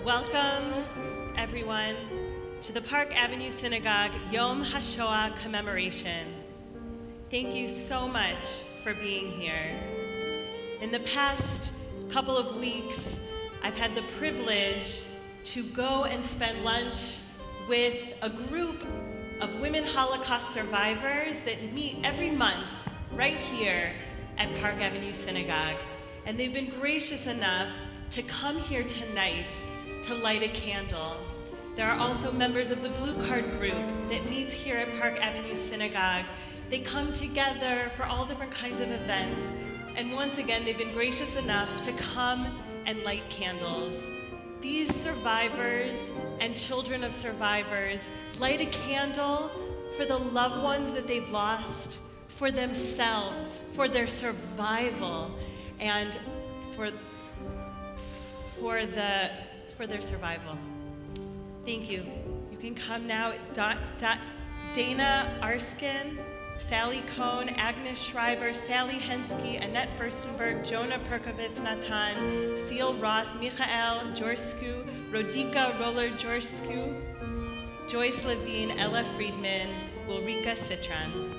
Welcome, everyone, to the Park Avenue Synagogue Yom Hashoah commemoration. Thank you so much for being here. In the past couple of weeks, I've had the privilege to go and spend lunch with a group of women Holocaust survivors that meet every month right here at Park Avenue Synagogue. And they've been gracious enough to come here tonight to light a candle. There are also members of the Blue Card group that meets here at Park Avenue Synagogue. They come together for all different kinds of events. And once again, they've been gracious enough to come and light candles. These survivors and children of survivors light a candle for the loved ones that they've lost, for themselves, for their survival, and for their survival. Thank you. You can come now. Dana Arskin, Sally Cohn, Agnes Schreiber, Sally Hensky, Annette Furstenberg, Jonah Perkovitz Natan, Seal Ross, Michael Jorsku, Rodika Roller Jorsku, Joyce Levine, Ella Friedman, Ulrika Citron.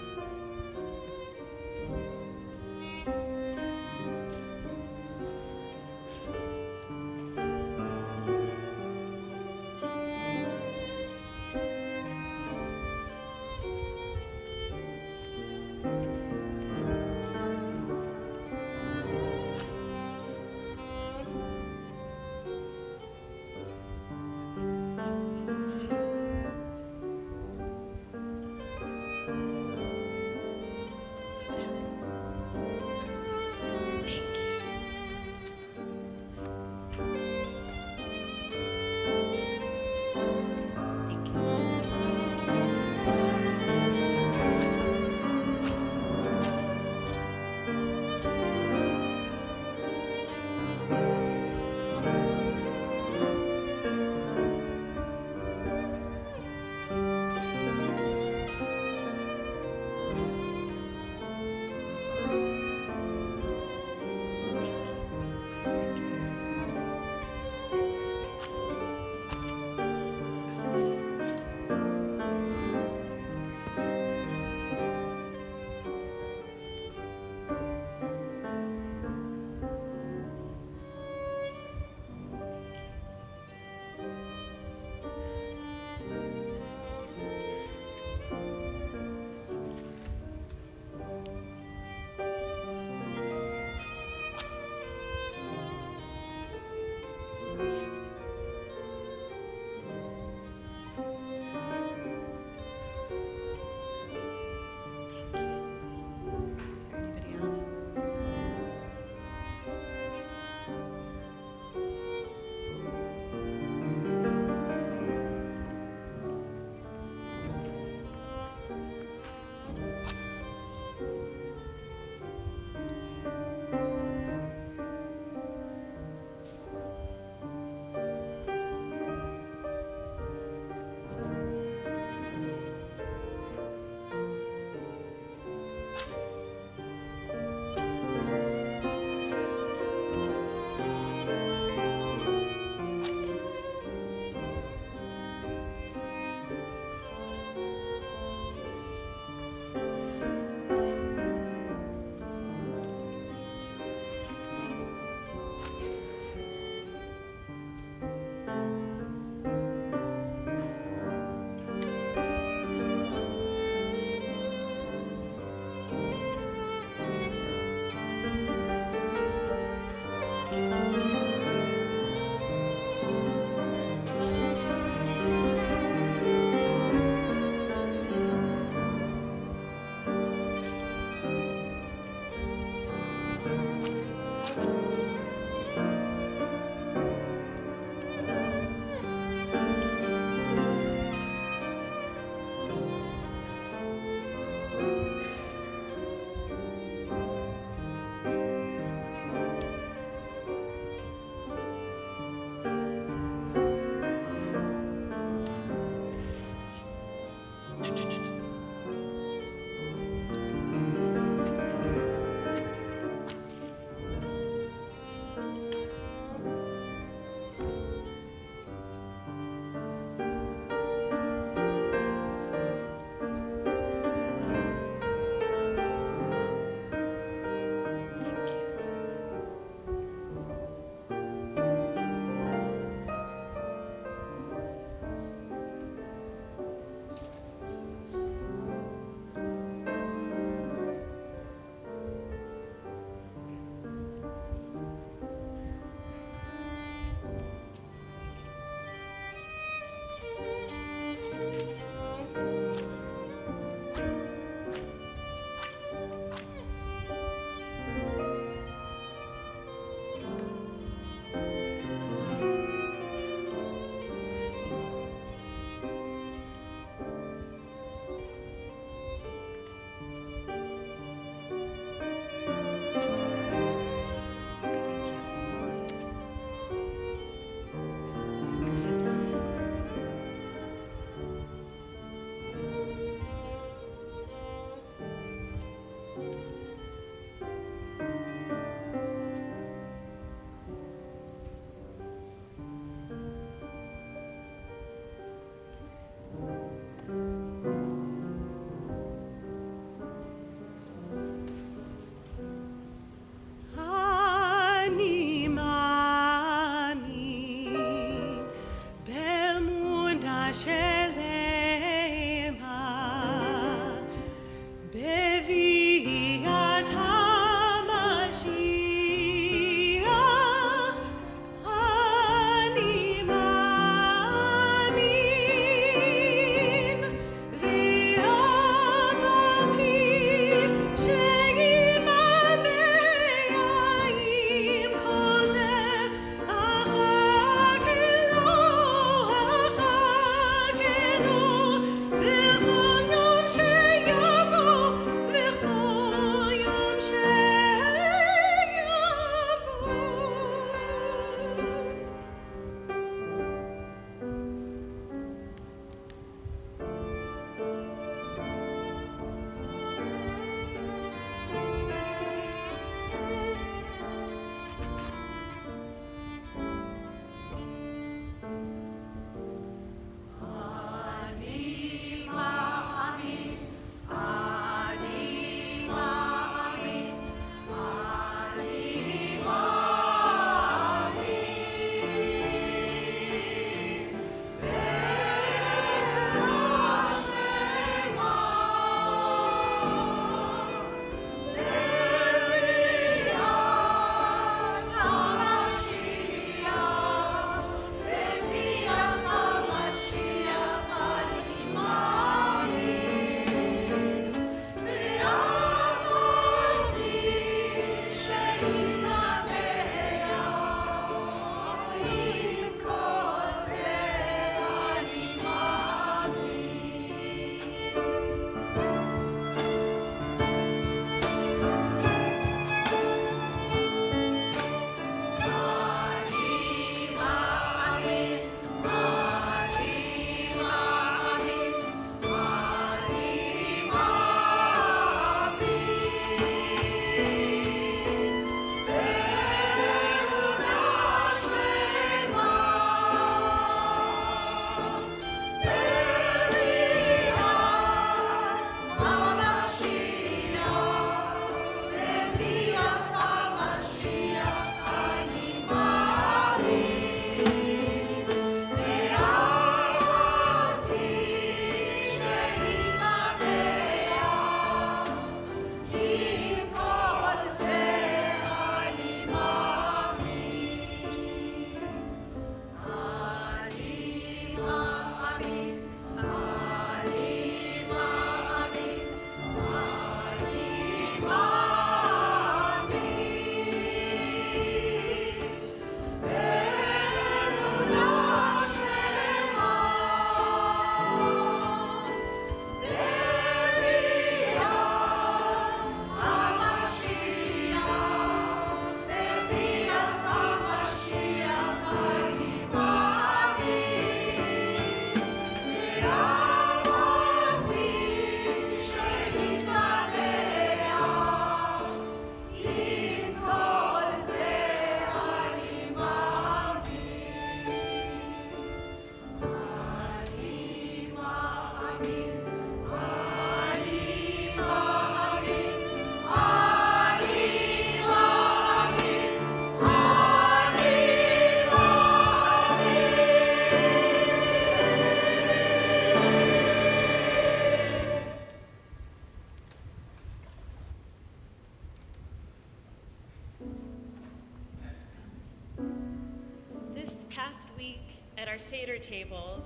past week at our Seder tables,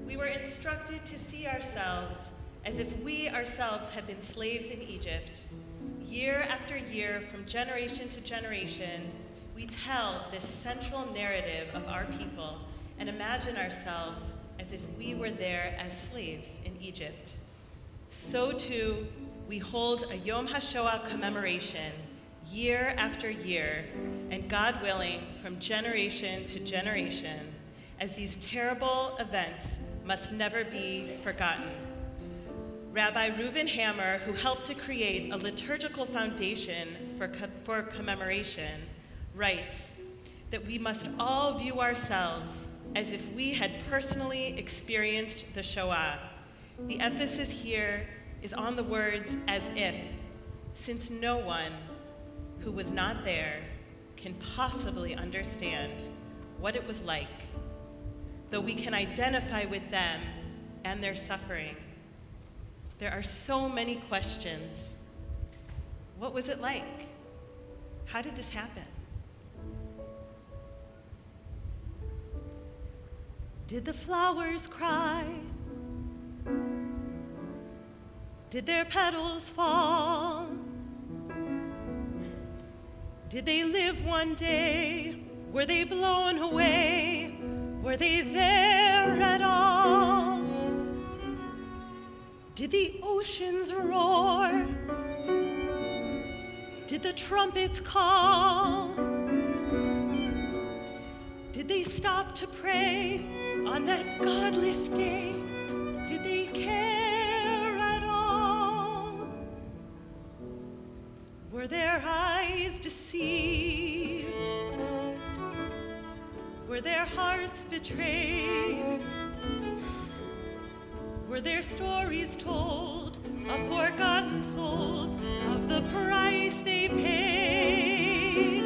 we were instructed to see ourselves as if we ourselves had been slaves in Egypt. Year after year, from generation to generation, we tell this central narrative of our people and imagine ourselves as if we were there as slaves in Egypt. So too, we hold a Yom Hashoah commemoration year after year, and God willing, from generation to generation, as these terrible events must never be forgotten. Rabbi Reuven Hammer, who helped to create a liturgical foundation for commemoration, writes that we must all view ourselves as if we had personally experienced the Shoah. The emphasis here is on the words "as if," since no one who was not there can possibly understand what it was like, though we can identify with them and their suffering. There are so many questions. What was it like? How did this happen? Did the flowers cry? Did their petals fall? Did they live one day? Were they blown away? Were they there at all? Did the oceans roar? Did the trumpets call? Did they stop to pray on that godless day? Did they care at all? Were their eyes deceived? Were their hearts betrayed? Were their stories told of forgotten souls, of the price they paid?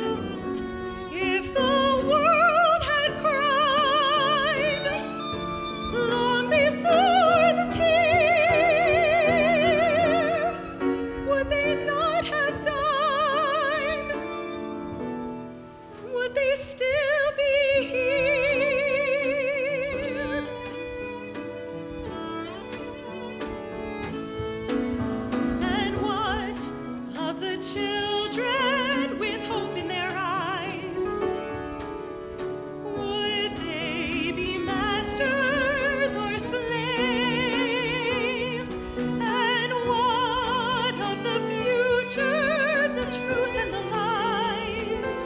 If the world had cried long before the tears, would they not have died? Would they still be here? And what of the children with hope in their eyes? Would they be masters or slaves? And what of the future, the truth and the lies?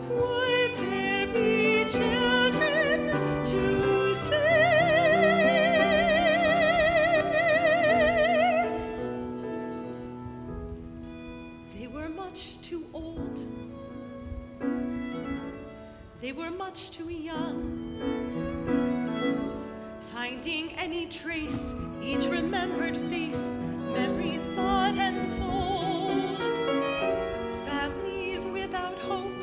Would there be children to save? They were much too old. They were much too young. Finding any trace, each remembered face, memories bought and sold. Families without hope,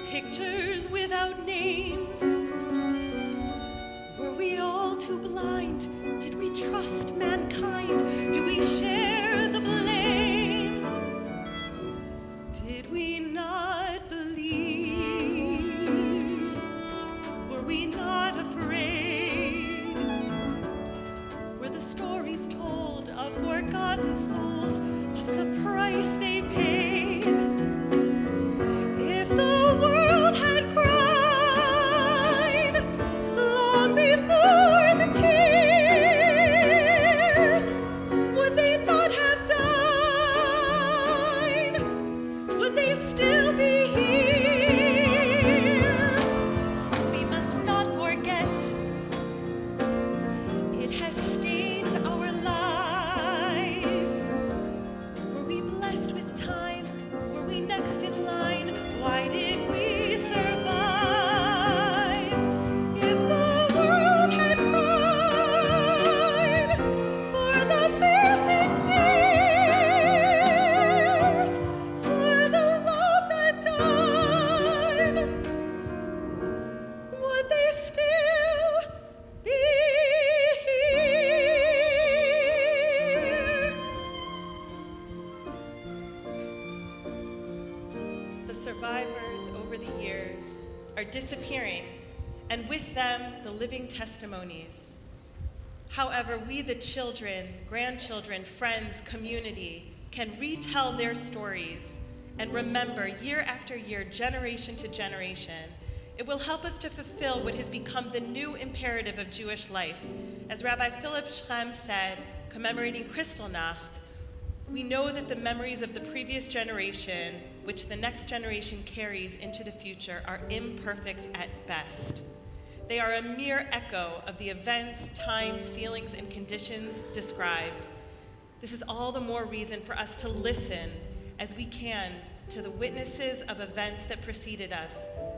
pictures without names. Were we all too blind? Did we trust mankind? Do we share the blame? Did we not believe? Were we not afraid? Were the stories told of forgotten souls, of the price they paid? If the world had cried are disappearing, and with them, the living testimonies. However, we, the children, grandchildren, friends, community, can retell their stories and remember year after year, generation to generation. It will help us to fulfill what has become the new imperative of Jewish life. As Rabbi Philip Schlem said, commemorating Kristallnacht, we know that the memories of the previous generation, which the next generation carries into the future, are imperfect at best. They are a mere echo of the events, times, feelings, and conditions described. This is all the more reason for us to listen as we can to the witnesses of events that preceded us.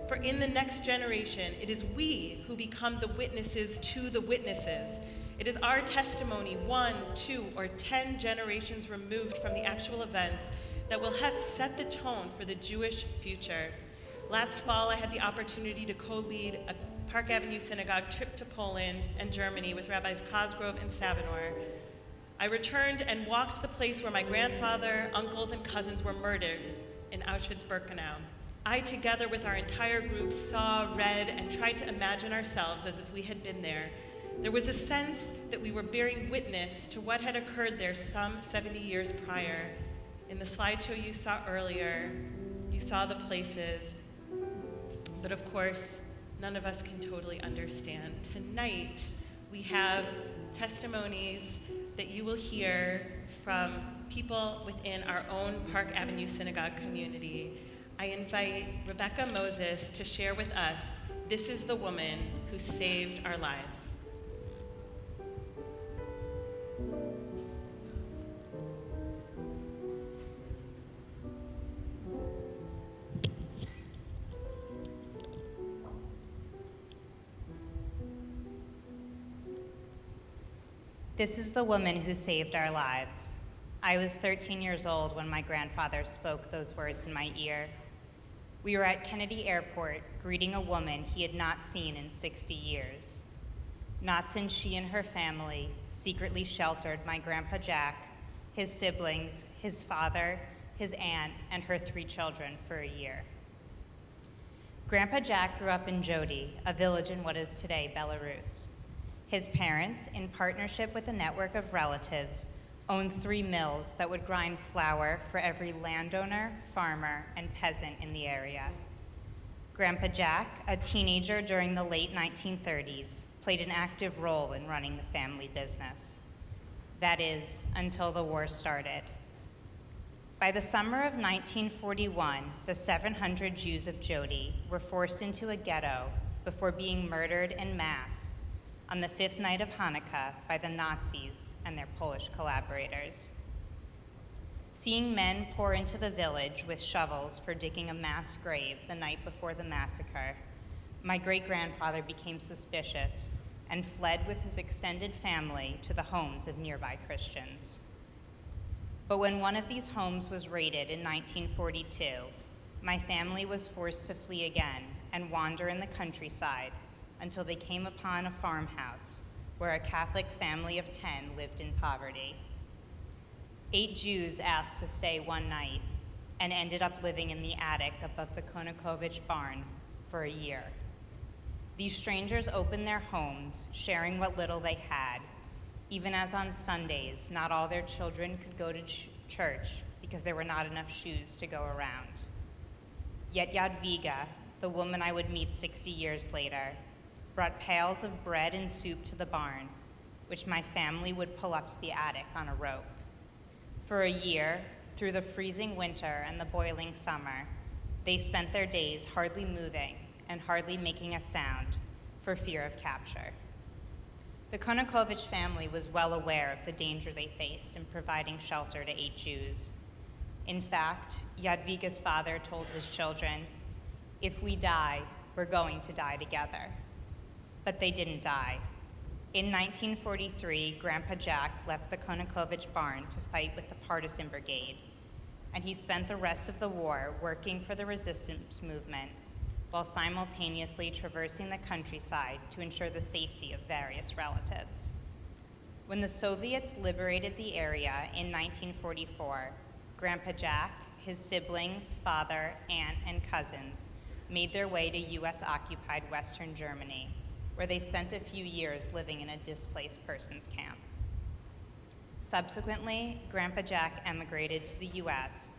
For in the next generation, it is we who become the witnesses to the witnesses. It is our testimony, 1, 2, or 10 generations removed from the actual events, that will help set the tone for the Jewish future. Last fall, I had the opportunity to co-lead a Park Avenue Synagogue trip to Poland and Germany with Rabbis Cosgrove and Savinor. I returned and walked the place where my grandfather, uncles, and cousins were murdered in Auschwitz-Birkenau. I, together with our entire group, saw, read, and tried to imagine ourselves as if we had been there. There was a sense that we were bearing witness to what had occurred there some 70 years prior. In the slideshow you saw earlier, you saw the places, but of course, none of us can totally understand. Tonight, we have testimonies that you will hear from people within our own Park Avenue Synagogue community. I invite Rebecca Moses to share with us, this is the woman who saved our lives. This is the woman who saved our lives. I was 13 years old when my grandfather spoke those words in my ear. We were at Kennedy Airport greeting a woman he had not seen in 60 years. Not since she and her family secretly sheltered my Grandpa Jack, his siblings, his father, his aunt, and her 3 children for a year. Grandpa Jack grew up in Jodi, a village in what is today Belarus. His parents, in partnership with a network of relatives, owned 3 mills that would grind flour for every landowner, farmer, and peasant in the area. Grandpa Jack, a teenager during the late 1930s, played an active role in running the family business. That is, until the war started. By the summer of 1941, the 700 Jews of Jodi were forced into a ghetto before being murdered en masse on the 5th night of Hanukkah by the Nazis and their Polish collaborators. Seeing men pour into the village with shovels for digging a mass grave the night before the massacre, my great-grandfather became suspicious and fled with his extended family to the homes of nearby Christians. But when one of these homes was raided in 1942, my family was forced to flee again and wander in the countryside until they came upon a farmhouse where a Catholic family of 10 lived in poverty. 8 Jews asked to stay one night and ended up living in the attic above the Konakovich barn for a year. These strangers opened their homes, sharing what little they had, even as on Sundays, not all their children could go to church because there were not enough shoes to go around. Yet Jadwiga, the woman I would meet 60 years later, brought pails of bread and soup to the barn, which my family would pull up to the attic on a rope. For a year, through the freezing winter and the boiling summer, they spent their days hardly moving and hardly making a sound for fear of capture. The Konakovich family was well aware of the danger they faced in providing shelter to 8 Jews. In fact, Jadwiga's father told his children, "If we die, we're going to die together." But they didn't die. In 1943, Grandpa Jack left the Konakovich barn to fight with the Partisan Brigade, and he spent the rest of the war working for the resistance movement while simultaneously traversing the countryside to ensure the safety of various relatives. When the Soviets liberated the area in 1944, Grandpa Jack, his siblings, father, aunt, and cousins made their way to US-occupied Western Germany, where they spent a few years living in a displaced persons camp. Subsequently, Grandpa Jack emigrated to the US,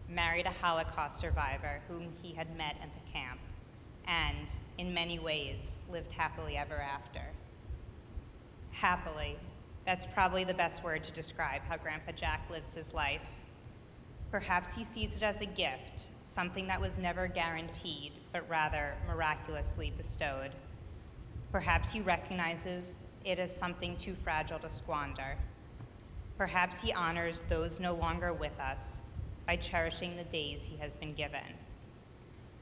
married a Holocaust survivor whom he had met at the camp, and, in many ways, lived happily ever after. Happily, that's probably the best word to describe how Grandpa Jack lives his life. Perhaps he sees it as a gift, something that was never guaranteed, but rather miraculously bestowed. Perhaps he recognizes it as something too fragile to squander. Perhaps he honors those no longer with us by cherishing the days he has been given.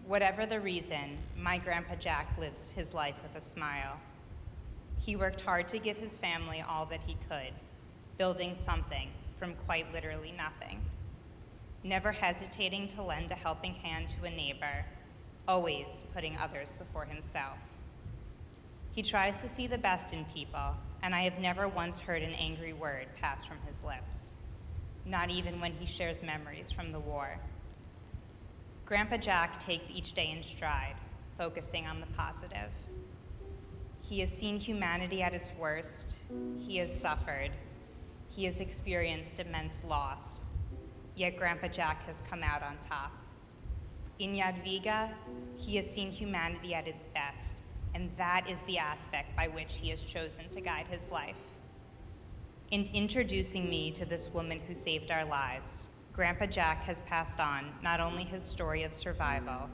Whatever the reason, my Grandpa Jack lives his life with a smile. He worked hard to give his family all that he could, building something from quite literally nothing. Never hesitating to lend a helping hand to a neighbor, always putting others before himself. He tries to see the best in people, and I have never once heard an angry word pass from his lips, not even when he shares memories from the war. Grandpa Jack takes each day in stride, focusing on the positive. He has seen humanity at its worst. He has suffered. He has experienced immense loss. Yet Grandpa Jack has come out on top. In Jadwiga, he has seen humanity at its best, and that is the aspect by which he has chosen to guide his life. In introducing me to this woman who saved our lives, Grandpa Jack has passed on not only his story of survival,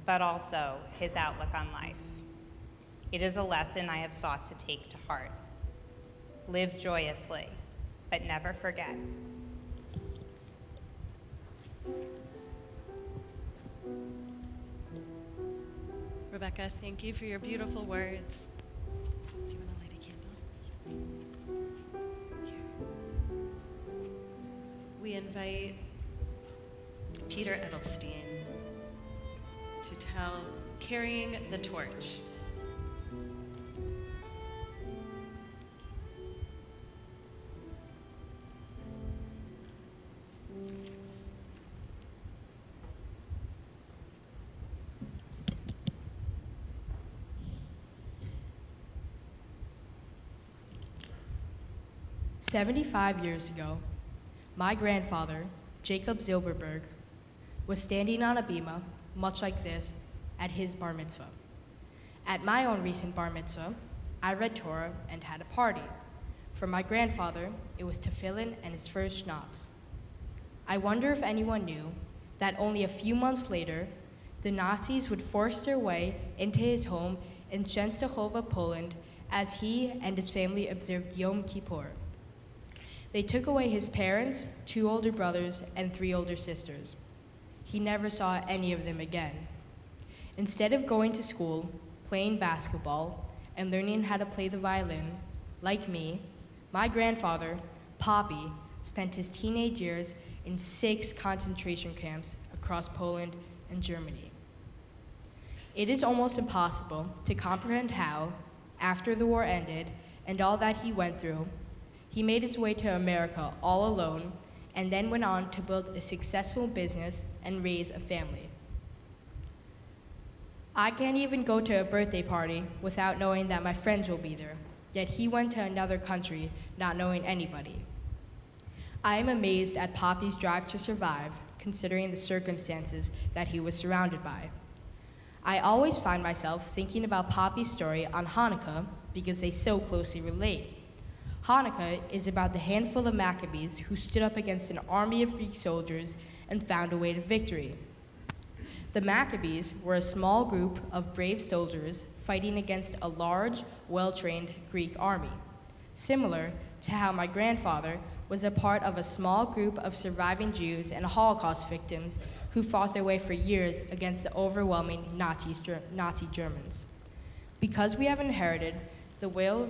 but also his outlook on life. It is a lesson I have sought to take to heart. Live joyously, but never forget. Rebecca, thank you for your beautiful words. Do you want to light a candle? Here. We invite Peter Edelstein to tell Carrying the Torch. "75 years ago, my grandfather, Jacob Zilberberg, was standing on a bima, much like this, at his bar mitzvah. At my own recent bar mitzvah, I read Torah and had a party. For my grandfather, it was tefillin and his first schnapps. I wonder if anyone knew that only a few months later, the Nazis would force their way into his home in Częstochowa, Poland, as he and his family observed Yom Kippur. They took away his parents, 2 older brothers, and 3 older sisters. He never saw any of them again. Instead of going to school, playing basketball, and learning how to play the violin, like me, my grandfather, Poppy, spent his teenage years in 6 concentration camps across Poland and Germany. It is almost impossible to comprehend how, after the war ended and all that he went through, he made his way to America all alone and then went on to build a successful business and raise a family. I can't even go to a birthday party without knowing that my friends will be there, yet he went to another country not knowing anybody. I am amazed at Poppy's drive to survive, considering the circumstances that he was surrounded by. I always find myself thinking about Poppy's story on Hanukkah because they so closely relate. Hanukkah is about the handful of Maccabees who stood up against an army of Greek soldiers and found a way to victory. The Maccabees were a small group of brave soldiers fighting against a large, well-trained Greek army, similar to how my grandfather was a part of a small group of surviving Jews and Holocaust victims who fought their way for years against the overwhelming Nazi Germans. Because we have inherited the will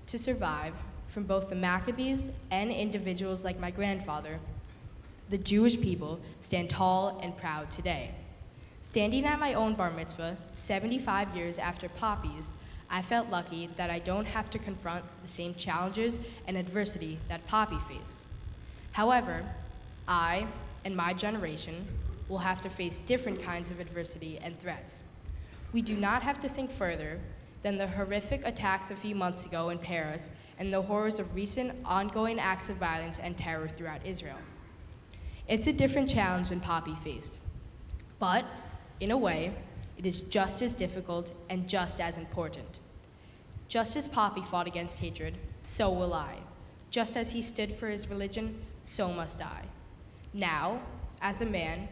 to survive from both the Maccabees and individuals like my grandfather, the Jewish people stand tall and proud today. Standing at my own bar mitzvah, 75 years after Poppy's, I felt lucky that I don't have to confront the same challenges and adversity that Poppy faced. However, I and my generation will have to face different kinds of adversity and threats. We do not have to think further than the horrific attacks a few months ago in Paris and the horrors of recent ongoing acts of violence and terror throughout Israel. It's a different challenge than Poppy faced, but in a way, it is just as difficult and just as important. Just as Poppy fought against hatred, so will I. Just as he stood for his religion, so must I. Now, as a man,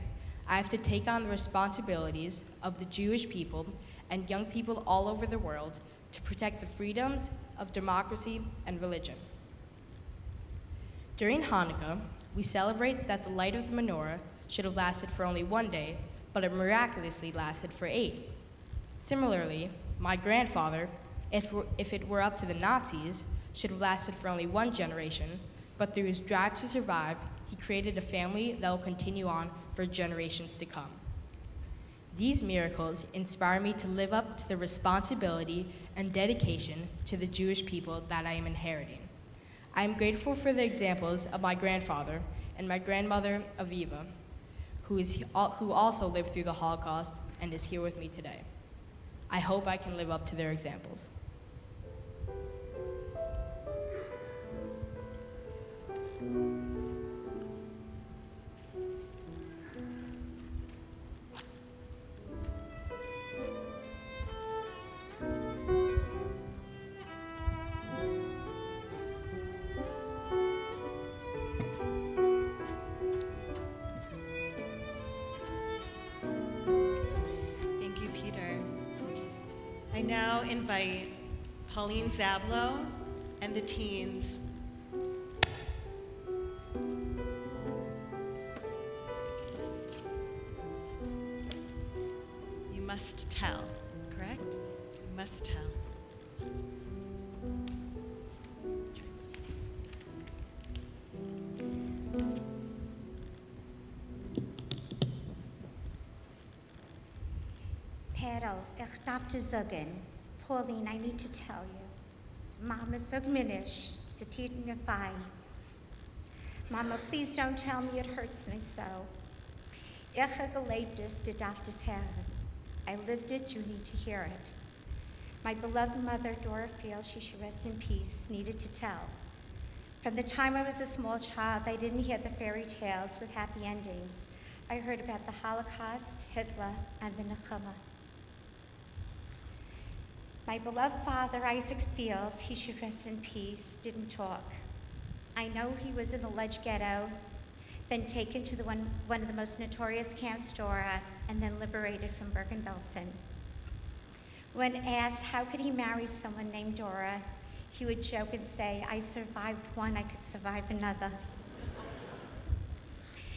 I have to take on the responsibilities of the Jewish people and young people all over the world to protect the freedoms of democracy and religion. During Hanukkah, we celebrate that the light of the menorah should have lasted for only one day, but it miraculously lasted for 8. Similarly, my grandfather, if it were up to the Nazis, should have lasted for only one generation, but through his drive to survive, he created a family that will continue on for generations to come. These miracles inspire me to live up to the responsibility and dedication to the Jewish people that I am inheriting. I am grateful for the examples of my grandfather and my grandmother, Aviva, who also lived through the Holocaust and is here with me today. I hope I can live up to their examples. Thank you, Peter. I now invite Pauline Zablo and the teens. You must tell, correct? You must tell. Perl, ich darf dir sagen, Pauline, I need to tell you. Mama, sag mir nicht, sie tut mir weh. Mama, please don't tell me it hurts me so. Ich habe gelebt es, du darfst es hören. I lived it, you need to hear it. My beloved mother, Dora Field, she should rest in peace, needed to tell. From the time I was a small child, I didn't hear the fairy tales with happy endings. I heard about the Holocaust, Hitler, and the Nechama. My beloved father, Isaac Fields, he should rest in peace, didn't talk. I know he was in the Ledge Ghetto, then taken to one of the most notorious camps, Dora, and then liberated from Bergen-Belsen. When asked how could he marry someone named Dora, he would joke and say, I survived one, I could survive another.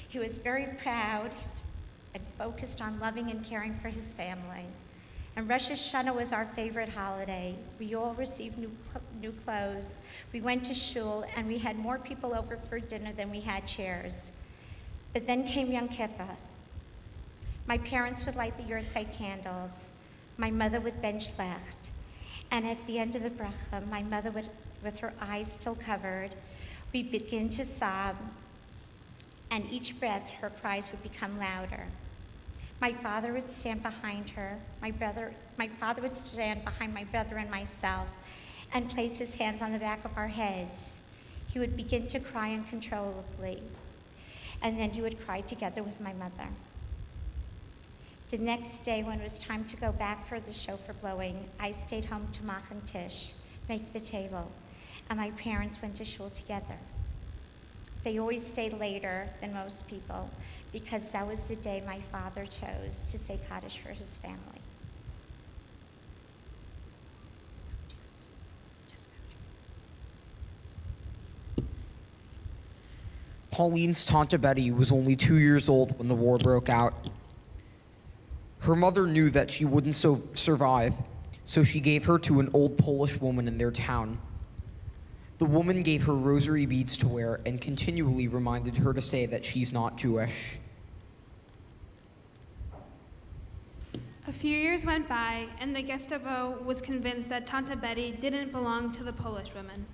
He was very proud and focused on loving and caring for his family. And Rosh Hashanah was our favorite holiday. We all received new clothes. We went to shul, and we had more people over for dinner than we had chairs. But then came Yom Kippur. My parents would light the yahrzeit candles. My mother would bench lecht. And at the end of the bracha, my mother would, with her eyes still covered, we'd begin to sob, and each breath, her cries would become louder. My father would stand behind her. My father would stand behind my brother and myself and place his hands on the back of our heads. He would begin to cry uncontrollably, and then he would cry together with my mother. The next day, when it was time to go back for the shofar blowing, I stayed home to machen tish, make the table, and my parents went to shul together. They always stayed later than most people, because that was the day my father chose to say Kaddish for his family. Pauline's Tante Betty was only 2 years old when the war broke out. Her mother knew that she wouldn't survive, so she gave her to an old Polish woman in their town. The woman gave her rosary beads to wear and continually reminded her to say that she's not Jewish. A few years went by, and the Gestapo was convinced that Tante Betty didn't belong to the Polish women.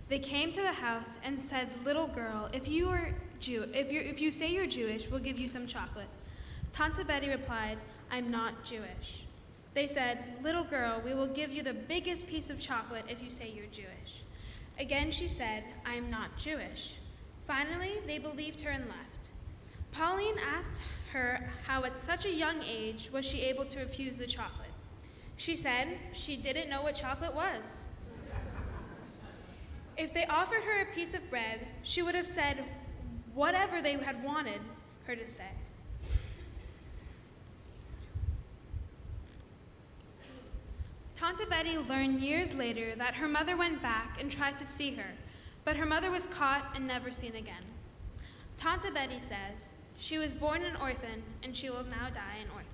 They came to the house and said, "Little girl, if you say you're Jewish, we'll give you some chocolate." Tante Betty replied, "I'm not Jewish." They said, "Little girl, we will give you the biggest piece of chocolate if you say you're Jewish." Again she said, "I am not Jewish." Finally, they believed her and left. Pauline asked her how at such a young age was she able to refuse the chocolate. She said she didn't know what chocolate was. If they offered her a piece of bread, she would have said whatever they had wanted her to say. Tante Betty learned years later that her mother went back and tried to see her, but her mother was caught and never seen again. Tante Betty says, she was born an orphan and she will now die an orphan.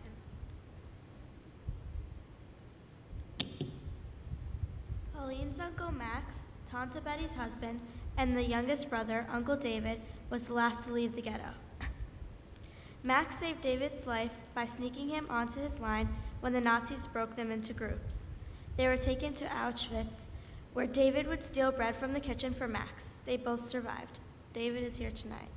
Pauline's Uncle Max, Tante Betty's husband, and the youngest brother, Uncle David, was the last to leave the ghetto. Max saved David's life by sneaking him onto his line when the Nazis broke them into groups. They were taken to Auschwitz, where David would steal bread from the kitchen for Max. They both survived. David is here tonight.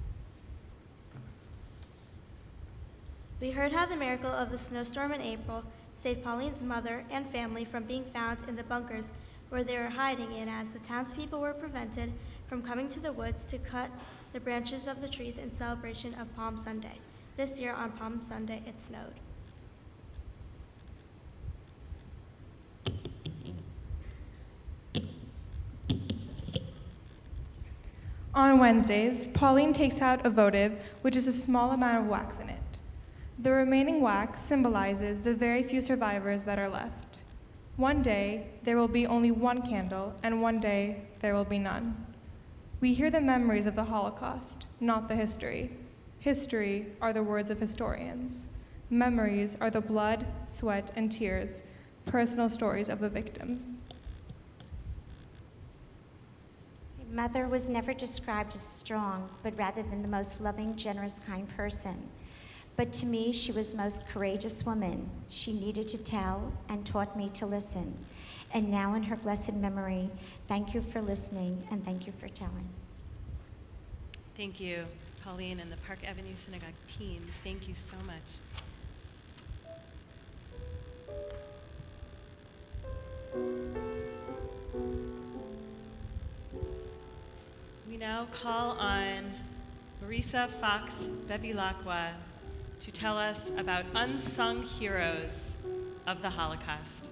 We heard how the miracle of the snowstorm in April saved Pauline's mother and family from being found in the bunkers where they were hiding in, as the townspeople were prevented from coming to the woods to cut the branches of the trees in celebration of Palm Sunday. This year on Palm Sunday, it snowed. On Wednesdays, Pauline takes out a votive, which is a small amount of wax in it. The remaining wax symbolizes the very few survivors that are left. One day, there will be only one candle, and one day, there will be none. We hear the memories of the Holocaust, not the history. History are the words of historians. Memories are the blood, sweat, and tears, personal stories of the victims. My mother was never described as strong, but rather than the most loving, generous, kind person. But to me, she was the most courageous woman. She needed to tell and taught me to listen. And now in her blessed memory, thank you for listening and thank you for telling. Thank you, Pauline and the Park Avenue Synagogue teams. Thank you so much. We now call on Marisa Fox Bevilacqua to tell us about unsung heroes of the Holocaust.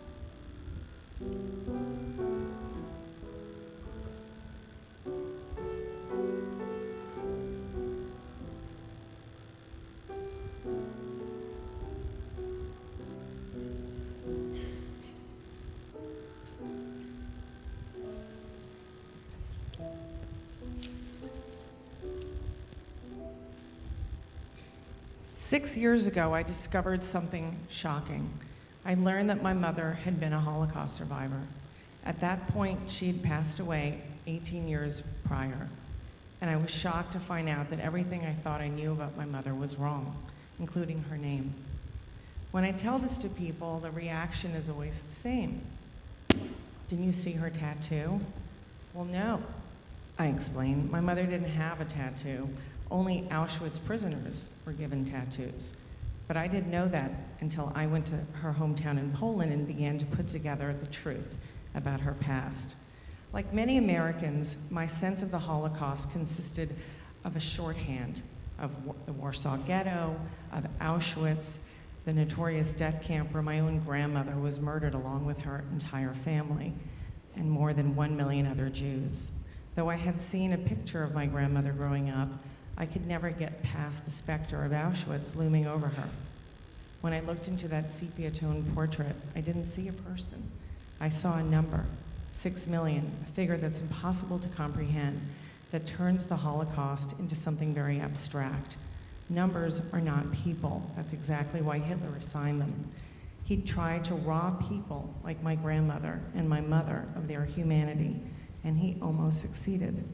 Six years ago, I discovered something shocking. I learned that my mother had been a Holocaust survivor. At that point, she had passed away 18 years prior, and I was shocked to find out that everything I thought I knew about my mother was wrong, including her name. When I tell this to people, the reaction is always the same. Didn't you see her tattoo? Well, no, I explained. My mother didn't have a tattoo. Only Auschwitz prisoners were given tattoos. But I didn't know that until I went to her hometown in Poland and began to put together the truth about her past. Like many Americans, my sense of the Holocaust consisted of a shorthand of the Warsaw Ghetto, of Auschwitz, the notorious death camp where my own grandmother was murdered along with her entire family, and more than 1 million other Jews. Though I had seen a picture of my grandmother growing up, I could never get past the specter of Auschwitz looming over her. When I looked into that sepia-toned portrait, I didn't see a person. I saw a number, 6 million, a figure that's impossible to comprehend, that turns the Holocaust into something very abstract. Numbers are not people. That's exactly why Hitler assigned them. He tried to rob people like my grandmother and my mother of their humanity, and he almost succeeded.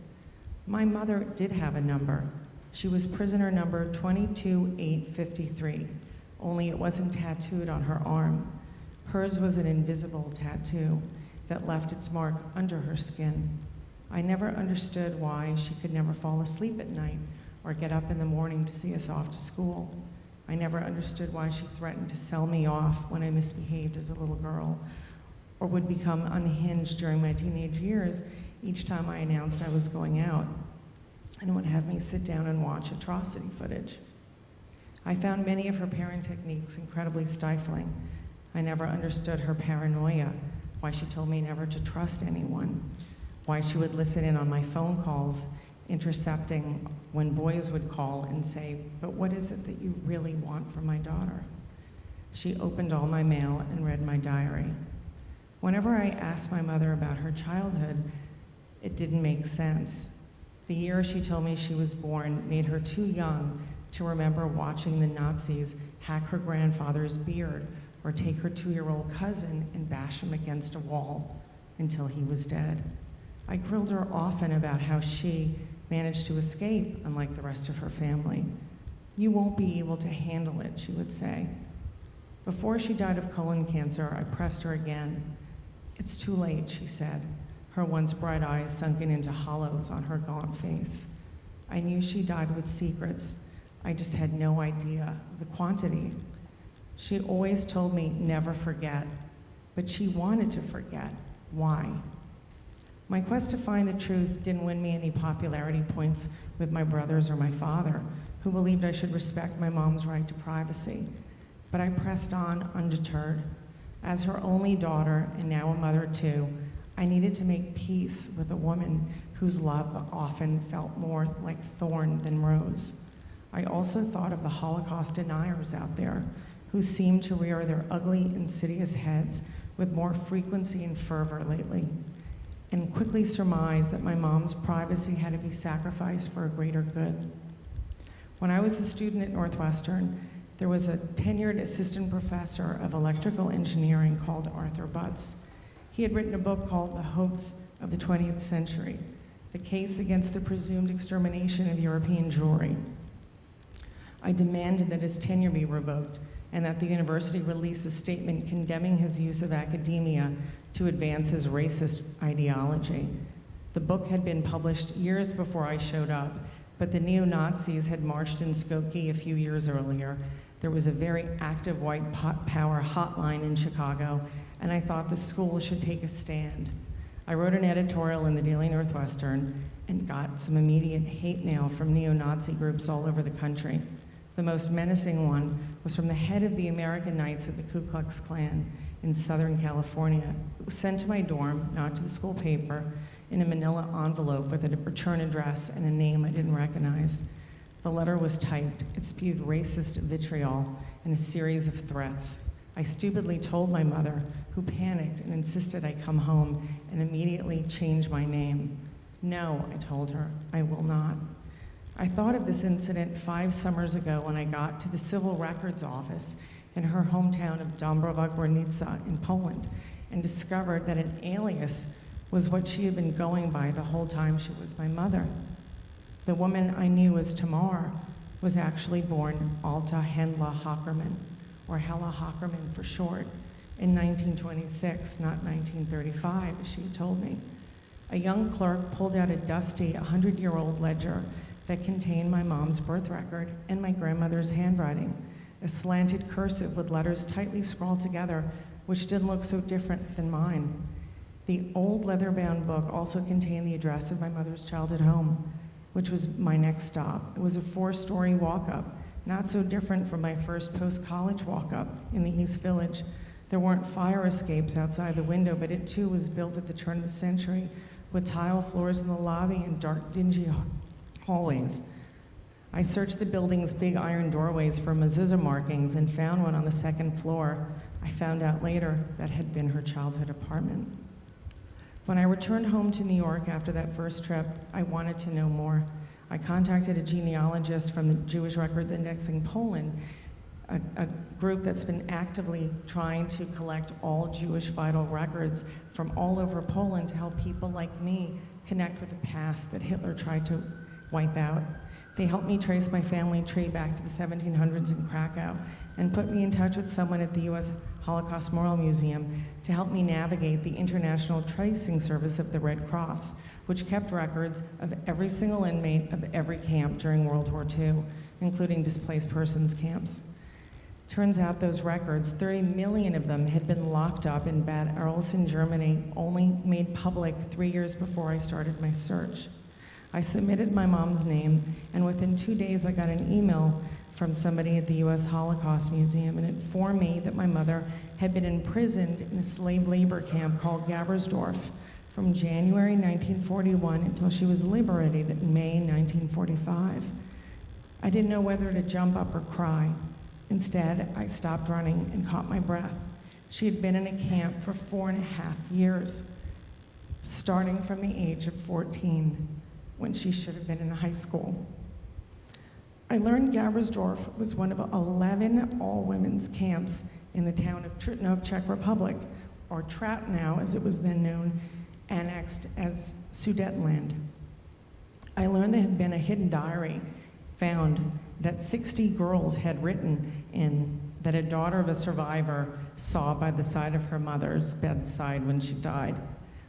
My mother did have a number. She was prisoner number 22853, only it wasn't tattooed on her arm. Hers was an invisible tattoo that left its mark under her skin. I never understood why she could never fall asleep at night or get up in the morning to see us off to school. I never understood why she threatened to sell me off when I misbehaved as a little girl, or would become unhinged during my teenage years each time I announced I was going out, and would have me sit down and watch atrocity footage. I found many of her parent techniques incredibly stifling. I never understood her paranoia, why she told me never to trust anyone, why she would listen in on my phone calls, intercepting when boys would call and say, "But what is it that you really want from my daughter?" She opened all my mail and read my diary. Whenever I asked my mother about her childhood, it didn't make sense. The year she told me she was born made her too young to remember watching the Nazis hack her grandfather's beard or take her 2-year-old cousin and bash him against a wall until he was dead. I grilled her often about how she managed to escape, unlike the rest of her family. "You won't be able to handle it," she would say. Before she died of colon cancer, I pressed her again. "It's too late," she said, her once bright eyes sunken into hollows on her gaunt face. I knew she died with secrets. I just had no idea of the quantity. She always told me never forget, but she wanted to forget. Why? My quest to find the truth didn't win me any popularity points with my brothers or my father, who believed I should respect my mom's right to privacy. But I pressed on undeterred. As her only daughter, and now a mother too, I needed to make peace with a woman whose love often felt more like thorn than rose. I also thought of the Holocaust deniers out there, who seem to rear their ugly, insidious heads with more frequency and fervor lately, and quickly surmised that my mom's privacy had to be sacrificed for a greater good. When I was a student at Northwestern, there was a tenured assistant professor of electrical engineering called Arthur Butts. He had written a book called The Hoax of the 20th Century, the case against the presumed extermination of European Jewry. I demanded that his tenure be revoked and that the university release a statement condemning his use of academia to advance his racist ideology. The book had been published years before I showed up, but the neo-Nazis had marched in Skokie a few years earlier. There was a very active white power hotline in Chicago, and I thought the school should take a stand. I wrote an editorial in the Daily Northwestern and got some immediate hate mail from neo-Nazi groups all over the country. The most menacing one was from the head of the American Knights of the Ku Klux Klan in Southern California. It was sent to my dorm, not to the school paper, in a manila envelope with a return address and a name I didn't recognize. The letter was typed. It spewed racist vitriol and a series of threats. I stupidly told my mother, who panicked and insisted I come home and immediately change my name. "No," I told her, "I will not." I thought of this incident 5 summers ago when I got to the Civil Records Office in her hometown of Dąbrowa-Górnicza in Poland and discovered that an alias was what she had been going by the whole time she was my mother. The woman I knew as Tamar was actually born Alta Hendla Hockerman, or Hella Hockerman for short, in 1926, not 1935, as she had told me. A young clerk pulled out a dusty 100-year-old ledger that contained my mom's birth record and my grandmother's handwriting, a slanted cursive with letters tightly scrawled together, which didn't look so different than mine. The old leather-bound book also contained the address of my mother's childhood home, which was my next stop. It was a 4-story walk-up, not so different from my first post-college walk-up in the East Village. There weren't fire escapes outside the window, but it too was built at the turn of the century, with tile floors in the lobby and dark, dingy hallways. I searched the building's big iron doorways for mezuzah markings and found one on the 2nd floor. I found out later that had been her childhood apartment. When I returned home to New York after that first trip, I wanted to know more. I contacted a genealogist from the Jewish Records Index in Poland, a group that's been actively trying to collect all Jewish vital records from all over Poland to help people like me connect with the past that Hitler tried to wipe out. They helped me trace my family tree back to the 1700s in Krakow and put me in touch with someone at the U.S. Holocaust Memorial Museum to help me navigate the International Tracing Service of the Red Cross, which kept records of every single inmate of every camp during World War II, including displaced persons camps. Turns out those records, 30 million of them, had been locked up in Bad Arolsen, Germany, only made public 3 years before I started my search. I submitted my mom's name, and within 2 days I got an email from somebody at the U.S. Holocaust Museum, and it informed me that my mother had been imprisoned in a slave labor camp called Gabbersdorf from January 1941 until she was liberated in May 1945. I didn't know whether to jump up or cry. Instead, I stopped running and caught my breath. She had been in a camp for 4.5 years, starting from the age of 14, when she should have been in high school. I learned Gabbersdorf was one of 11 all-women's camps in the town of Trutnov, Czech Republic, or Trutnov as it was then known, annexed as Sudetenland. I learned there had been a hidden diary found that 60 girls had written in that a daughter of a survivor saw by the side of her mother's bedside when she died.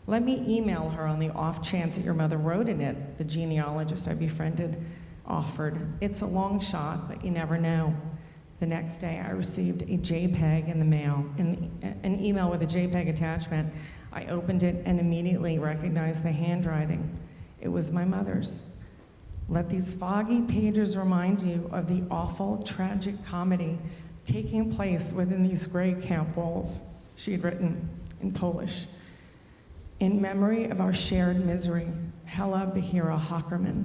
Let me email her on the off chance that your mother wrote in it, the genealogist I befriended offered. It's a long shot, but you never know. The next day, I received a JPEG in the mail, an email with a JPEG attachment. I opened it and immediately recognized the handwriting. It was my mother's. Let these foggy pages remind you of the awful, tragic comedy taking place within these gray camp walls, she had written in Polish. In memory of our shared misery, Hela Behira Hockerman.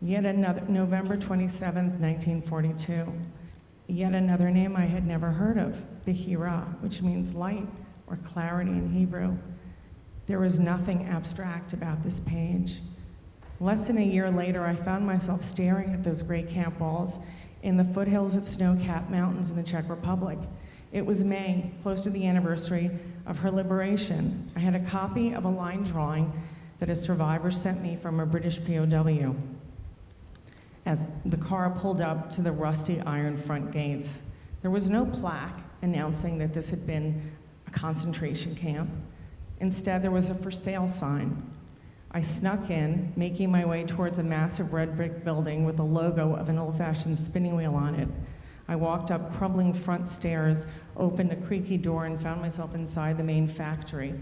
Yet another, November 27th, 1942. Yet another name I had never heard of, Behira, which means light or clarity in Hebrew. There was nothing abstract about this page. Less than a year later, I found myself staring at those gray camp walls in the foothills of snow-capped mountains in the Czech Republic. It was May, close to the anniversary of her liberation. I had a copy of a line drawing that a survivor sent me from a British POW as the car pulled up to the rusty iron front gates. There was no plaque announcing that this had been a concentration camp. Instead, there was a for sale sign. I snuck in, making my way towards a massive red brick building with a logo of an old-fashioned spinning wheel on it. I walked up crumbling front stairs, opened a creaky door, and found myself inside the main factory.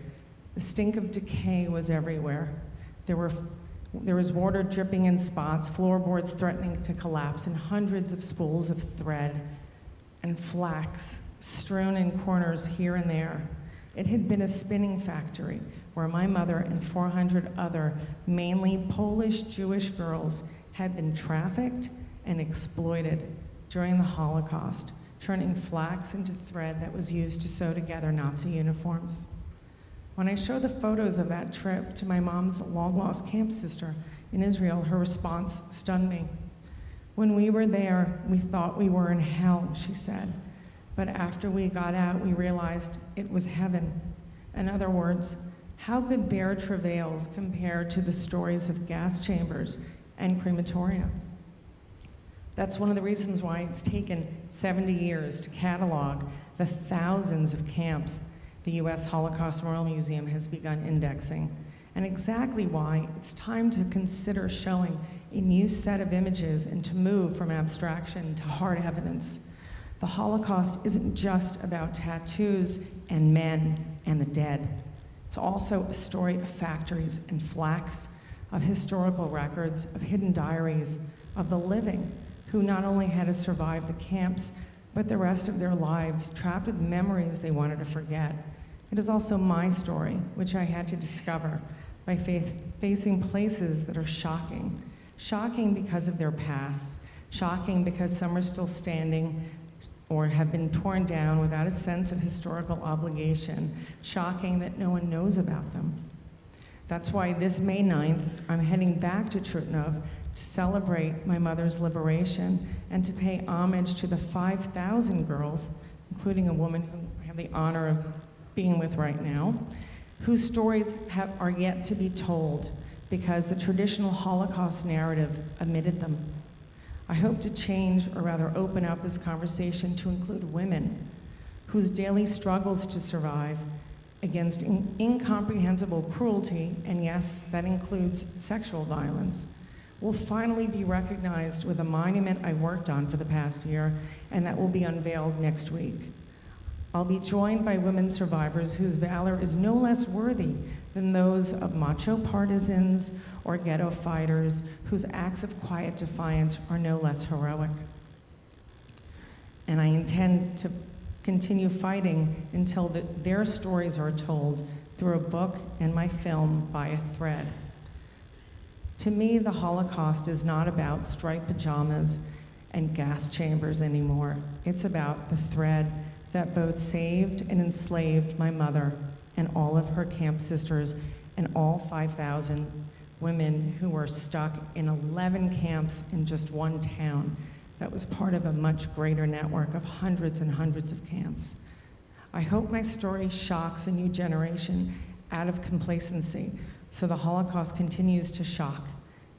The stink of decay was everywhere. There was water dripping in spots, floorboards threatening to collapse, and hundreds of spools of thread and flax strewn in corners here and there. It had been a spinning factory where my mother and 400 other, mainly Polish Jewish girls, had been trafficked and exploited during the Holocaust, turning flax into thread that was used to sew together Nazi uniforms. When I showed the photos of that trip to my mom's long-lost camp sister in Israel, her response stunned me. When we were there, we thought we were in hell, she said. But after we got out, we realized it was heaven. In other words, how could their travails compare to the stories of gas chambers and crematoria? That's one of the reasons why it's taken 70 years to catalog the thousands of camps the U.S. Holocaust Memorial Museum has begun indexing, and exactly why it's time to consider showing a new set of images and to move from abstraction to hard evidence. The Holocaust isn't just about tattoos and men and the dead. It's also a story of factories and flax, of historical records, of hidden diaries, of the living, who not only had to survive the camps, but the rest of their lives, trapped with memories they wanted to forget. It is also my story, which I had to discover by facing places that are shocking. Shocking because of their pasts, shocking because some are still standing or have been torn down without a sense of historical obligation, shocking that no one knows about them. That's why this May 9th, I'm heading back to Trutnov to celebrate my mother's liberation and to pay homage to the 5,000 girls, including a woman who I have the honor of being with right now, whose stories are yet to be told because the traditional Holocaust narrative omitted them. I hope to change, or rather open up this conversation to include women whose daily struggles to survive against incomprehensible cruelty, and yes, that includes sexual violence, will finally be recognized with a monument I worked on for the past year, and that will be unveiled next week. I'll be joined by women survivors whose valor is no less worthy than those of macho partisans or ghetto fighters whose acts of quiet defiance are no less heroic. And I intend to continue fighting until their stories are told through a book and my film by a thread. To me, the Holocaust is not about striped pajamas and gas chambers anymore. It's about the thread that both saved and enslaved my mother and all of her camp sisters and all 5,000 women who were stuck in 11 camps in just one town that was part of a much greater network of hundreds and hundreds of camps. I hope my story shocks a new generation out of complacency so the Holocaust continues to shock.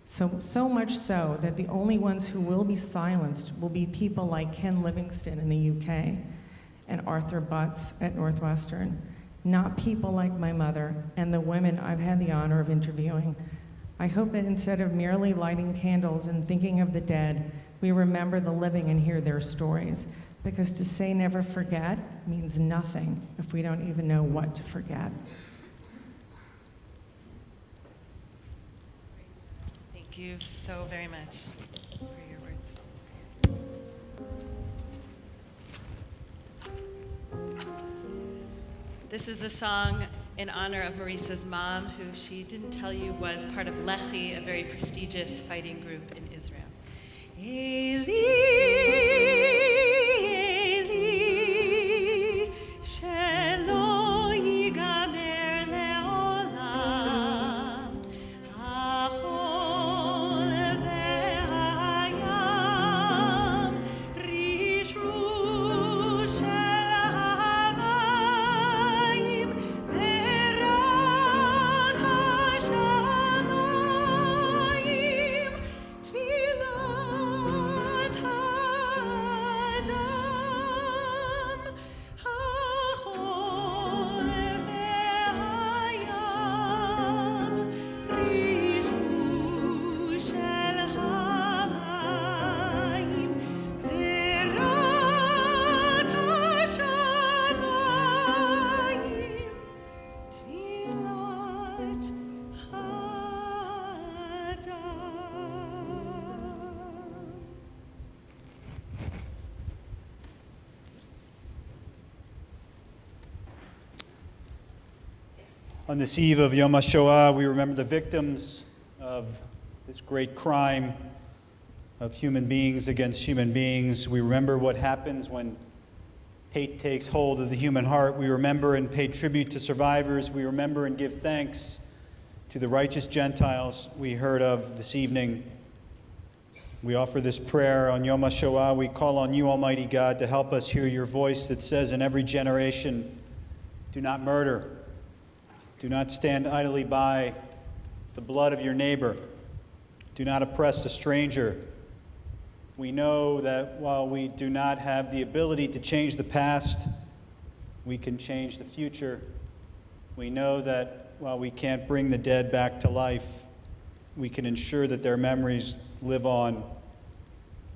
So much so that the only ones who will be silenced will be people like Ken Livingstone in the UK and Arthur Butts at Northwestern, not people like my mother and the women I've had the honor of interviewing. I hope that instead of merely lighting candles and thinking of the dead, we remember the living and hear their stories, because to say never forget means nothing if we don't even know what to forget. Thank you so very much for your words. This is a song in honor of Marissa's mom, who she didn't tell you was part of Lehi, a very prestigious fighting group in Israel. Eli, Eli, shelo yigamer leolam, hachol ve'hayam, rishru shel hamayim, ve'ran hashamayim, tfilat ha'adam, hachol ve'hayam, rishru shel hamayim, ve'ran hashamayim, tfilat ha'adam. On this eve of Yom Hashoah, we remember the victims of this great crime of human beings against human beings. We remember what happens when hate takes hold of the human heart. We remember and pay tribute to survivors. We remember and give thanks to the righteous Gentiles we heard of this evening. We offer this prayer on Yom HaShoah. We call on you, Almighty God, to help us hear your voice that says in every generation, do not murder. Do not stand idly by the blood of your neighbor. Do not oppress a stranger. We know that while we do not have the ability to change the past, we can change the future. We know that while we can't bring the dead back to life, we can ensure that their memories live on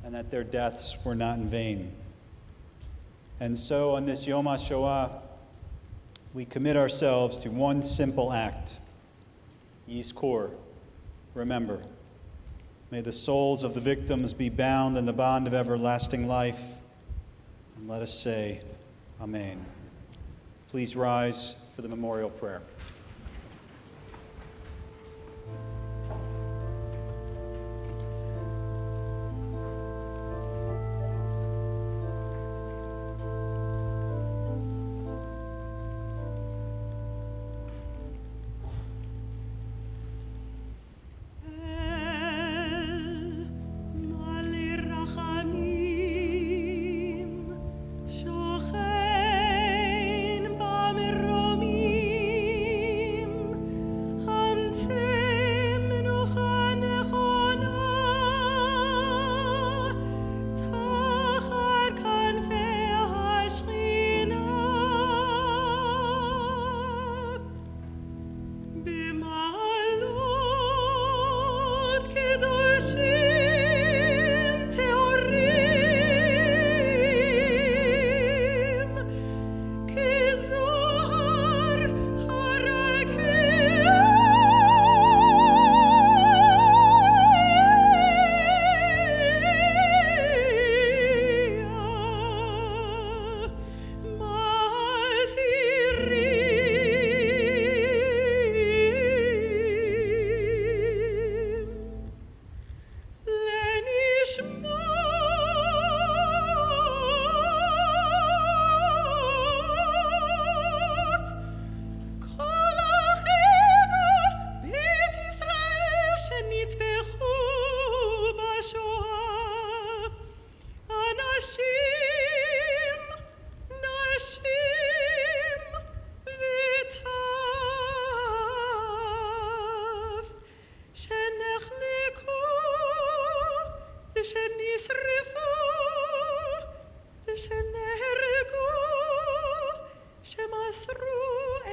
and that their deaths were not in vain. And so on this Yom HaShoah, we commit ourselves to one simple act: Yizkor, remember. May the souls of the victims be bound in the bond of everlasting life. And let us say, Amen. Please rise for the memorial prayer. Shochen b'mromi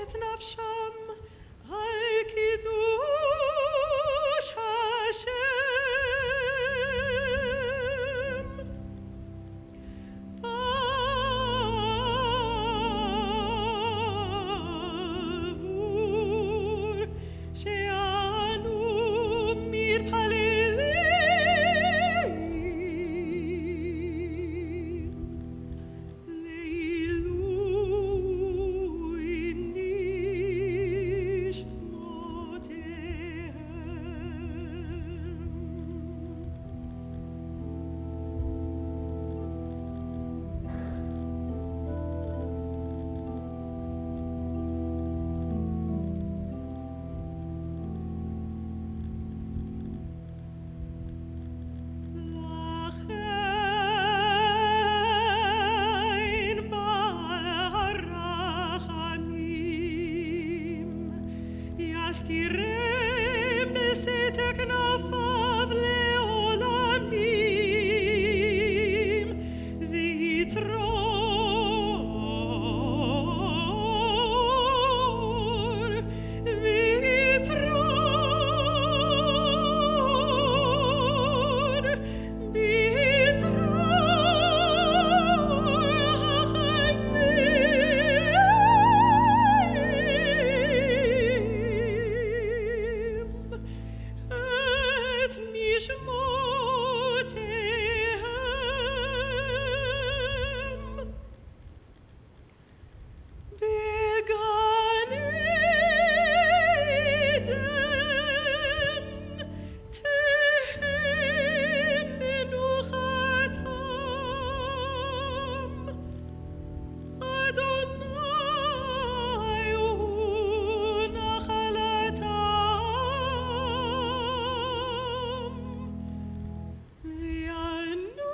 את נפשם על קידוש השם. בעבור שאנו מתפללים לעילוי נשמותיהם. לכן בעל הרחמים יסתירם בסתר כנפיו לעולמים, את נשמותיהם. בגן עדן תהא מנוחתם, אדוני הוא נחלתם, וינוחו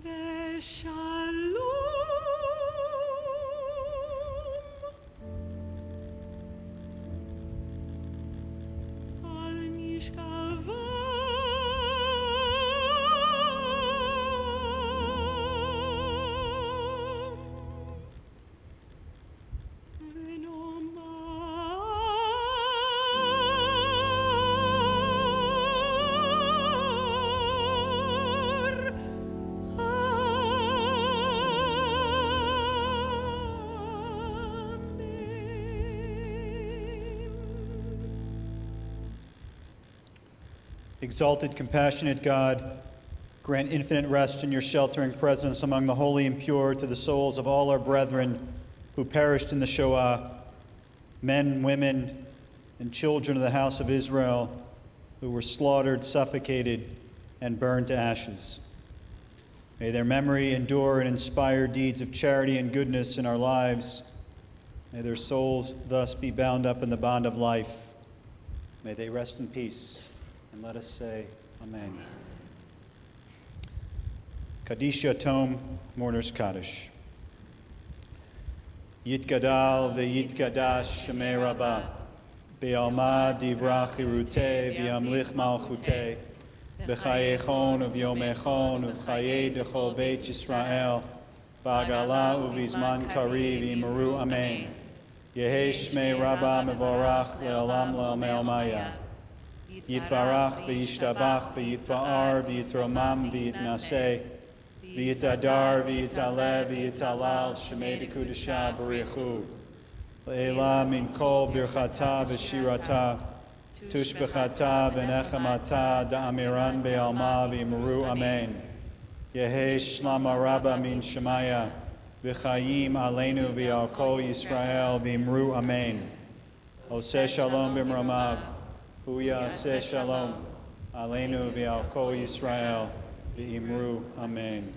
בשלום על משכבם, ונאמר Exalted, compassionate God, grant infinite rest in your sheltering presence among the holy and pure to the souls of all our brethren who perished in the Shoah, men, women, and children of the house of Israel who were slaughtered, suffocated, and burned to ashes. May their memory endure and inspire deeds of charity and goodness in our lives. May their souls thus be bound up in the bond of life. May they rest in peace. And let us say, Amen. Kaddish Yatom, Mourner's Kaddish. Yitgadal ve'yitgadash Shemei Rabbah, be'alma divrach iruteh, v'yamlich malchuteh, b'chayechon uv'yomechon uv'chayei dechol beit Yisrael, ba'agala uv'izman kariv v'yimaru Amen. Yehei Shmei Rabbah mevorach le'olam le'omeomaya. Yitbarach v'yishtabach v'yitba'ar v'yitromam v'yitnaseh v'yitadar v'yitaleh v'yitalal shemei dekudesha b'richu le'ela min kol birchata v'shirata tushbechata v'nechamata da'amiran be'alma v'yimru Amen. Yehei shlama rabba min shemaya v'chayim aleinu v'al kol Yisrael v'yimru Amen. Oseh shalom b'mramav Hu yaseh shalom, aleinu v'al kol Yisrael, v'imru Amen.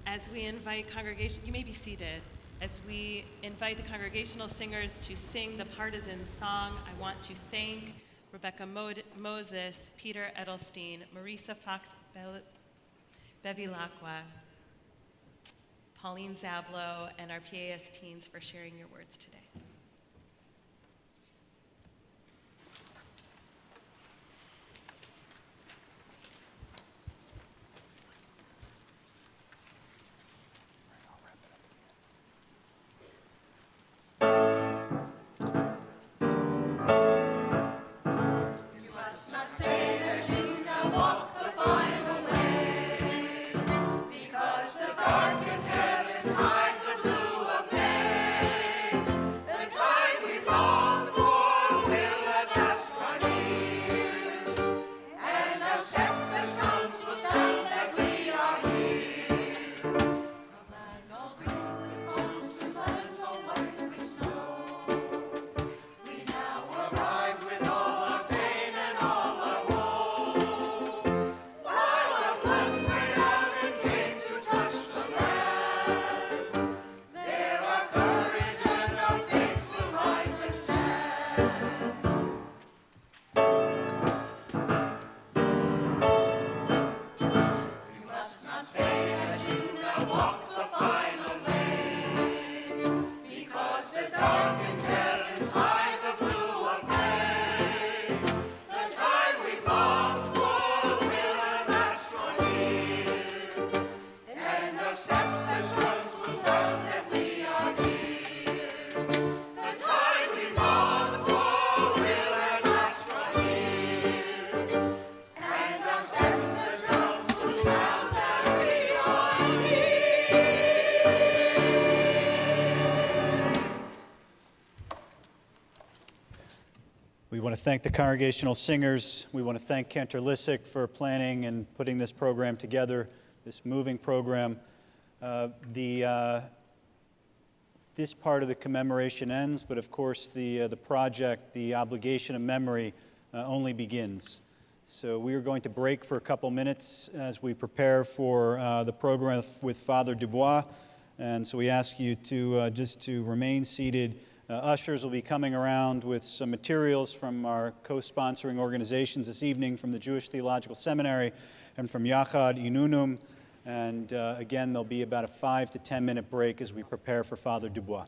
As we invite congregation, you may be seated. As we invite the congregational singers to sing the partisan song, I want to thank Rebecca Moses, Peter Edelstein, Marisa Fox Bevilacqua, Pauline Zablo, and our PAS teens for sharing your words today. We want to thank the congregational singers. We want to thank Cantor Lissick for planning and putting this program together, this moving program. This part of the commemoration ends, but of course the project, the obligation of memory, only begins. So we are going to break for a couple minutes as we prepare for the program with Father Dubois. And so we ask you to just to remain seated. Ushers will be coming around with some materials from our co-sponsoring organizations this evening, from the Jewish Theological Seminary and from Yachad Inunum. And again, there'll be about a 5 to 10 minute break as we prepare for Father Dubois.